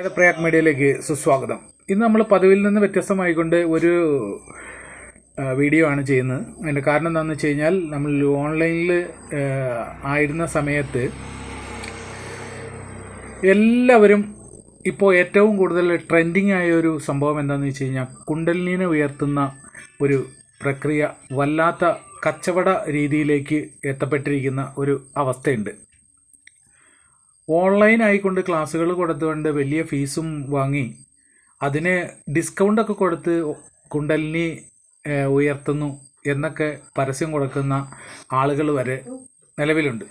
പ്രയാഗ് മീഡിയയിലേക്ക് സുസ്വാഗതം. ഇന്ന് നമ്മൾ പതിവിൽ നിന്ന് വ്യത്യസ്തമായിക്കൊണ്ട് ഒരു വീഡിയോ ആണ് ചെയ്യുന്നത്. അതിൻ്റെ കാരണം എന്താണെന്ന് വെച്ച് കഴിഞ്ഞാൽ, നമ്മൾ ഓൺലൈനിൽ ആയിരുന്ന സമയത്ത് എല്ലാവരും ഇപ്പോൾ ഏറ്റവും കൂടുതൽ ട്രെൻഡിങ് ആയ ഒരു സംഭവം എന്താണെന്ന് വെച്ച് കഴിഞ്ഞാൽ, കുണ്ടലിനിനെ ഉയർത്തുന്ന ഒരു പ്രക്രിയ വല്ലാത്ത കച്ചവട രീതിയിലേക്ക് എത്തപ്പെട്ടിരിക്കുന്ന ഒരു അവസ്ഥയുണ്ട്. ഓൺലൈൻ ആയിക്കൊണ്ട് ക്ലാസ്സുകൾ കൊടുത്തുകൊണ്ട് വലിയ ഫീസും വാങ്ങി അതിന് ഡിസ്കൗണ്ടൊക്കെ കൊടുത്ത് കുണ്ടലിനി ഉയർത്തുന്നു എന്നൊക്കെ പരസ്യം കൊടുക്കുന്ന ആളുകൾ വരെ നിലവിലുണ്ട്.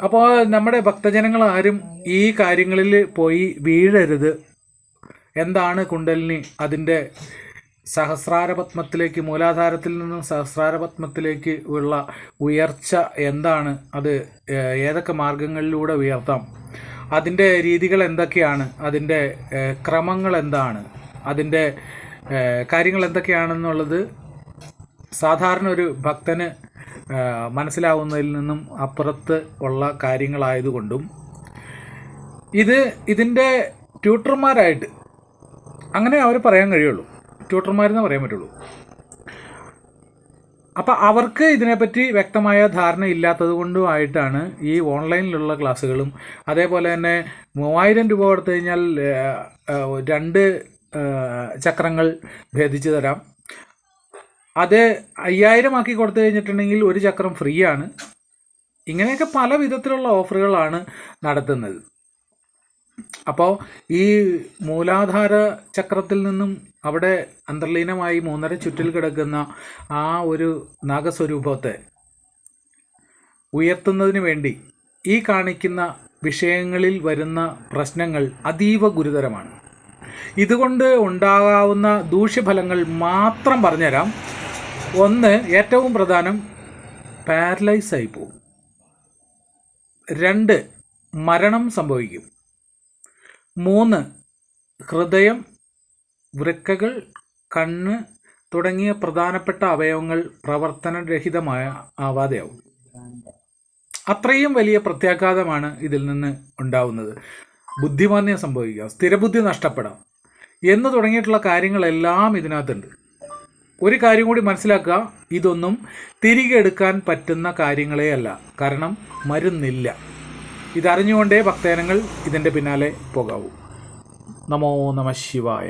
അപ്പോൾ നമ്മുടെ ഭക്തജനങ്ങൾ ആരും ഈ കാര്യങ്ങളിൽ പോയി വീഴരുത്. എന്താണ് കുണ്ടലിനി, അതിൻ്റെ സഹസ്രാരപത്മത്തിലേക്ക്, മൂലാധാരത്തിൽ നിന്നും സഹസ്രാരപത്മത്തിലേക്ക് ഉള്ള ഉയർച്ച എന്താണ്, അത് ഏതൊക്കെ മാർഗങ്ങളിലൂടെ ഉയർത്താം, അതിൻ്റെ രീതികൾ എന്തൊക്കെയാണ്, അതിൻ്റെ ക്രമങ്ങൾ എന്താണ്, അതിൻ്റെ കാര്യങ്ങൾ എന്തൊക്കെയാണെന്നുള്ളത് സാധാരണ ഒരു ഭക്തന് മനസ്സിലാവുന്നതിൽ നിന്നും അപ്പുറത്ത് ഉള്ള കാര്യങ്ങളായതുകൊണ്ടും ഇതിൻ്റെ ട്യൂട്ടർമാരായിട്ട് അങ്ങനെ അവർ പറയാൻ കഴിയുള്ളൂ, ട്യൂട്ടർമാരെന്ന് പറയാൻ പറ്റുള്ളൂ. അപ്പോൾ അവർക്ക് ഇതിനെപ്പറ്റി വ്യക്തമായ ധാരണ ഇല്ലാത്തത് കൊണ്ടുമായിട്ടാണ് ഈ ഓൺലൈനിലുള്ള ക്ലാസ്സുകളും, അതേപോലെ തന്നെ 3000 രൂപ കൊടുത്തു കഴിഞ്ഞാൽ 2 ചക്രങ്ങൾ ഭേദിച്ച് തരാം, അത് 5000 ആക്കി കൊടുത്തു കഴിഞ്ഞിട്ടുണ്ടെങ്കിൽ 1 ചക്രം ഫ്രീ ആണ്. ഇങ്ങനെയൊക്കെ പല വിധത്തിലുള്ള ഓഫറുകളാണ് നടത്തുന്നത്. അപ്പോൾ ഈ മൂലാധാര ചക്രത്തിൽ നിന്നും അവിടെ അന്തർലീനമായി 3.5 ചുറ്റിൽ കിടക്കുന്ന ആ ഒരു നാഗസ്വരൂപത്തെ ഉയർത്തുന്നതിന് വേണ്ടി ഈ കാണിക്കുന്ന വിഷയങ്ങളിൽ വരുന്ന പ്രശ്നങ്ങൾ അതീവ ഗുരുതരമാണ്. ഇതുകൊണ്ട് ഉണ്ടാകാവുന്ന ദൂഷ്യഫലങ്ങൾ മാത്രം പറഞ്ഞുതരാം. 1, ഏറ്റവും പ്രധാനം, പാരലൈസ് ആയി പോകും. 2, മരണം സംഭവിക്കും. 3, ഹൃദയം, വൃക്കകൾ, കണ്ണ് തുടങ്ങിയ പ്രധാനപ്പെട്ട അവയവങ്ങൾ ആവാതെയാവും. അത്രയും വലിയ പ്രത്യാഘാതമാണ് ഇതിൽ നിന്ന് ഉണ്ടാവുന്നത്. ബുദ്ധിമാന്യം സംഭവിക്കുക, സ്ഥിരബുദ്ധി നഷ്ടപ്പെടാം എന്ന് തുടങ്ങിയിട്ടുള്ള കാര്യങ്ങളെല്ലാം ഇതിനകത്തുണ്ട്. ഒരു കാര്യം കൂടി മനസ്സിലാക്കുക, ഇതൊന്നും തിരികെ എടുക്കാൻ പറ്റുന്ന കാര്യങ്ങളേ അല്ല. കാരണം മരുന്നില്ല. ഇതറിഞ്ഞുകൊണ്ടേ ഭക്തജനങ്ങൾ ഇതിൻ്റെ പിന്നാലെ പോകാവൂ. നമോ നമഃ ശിവായ.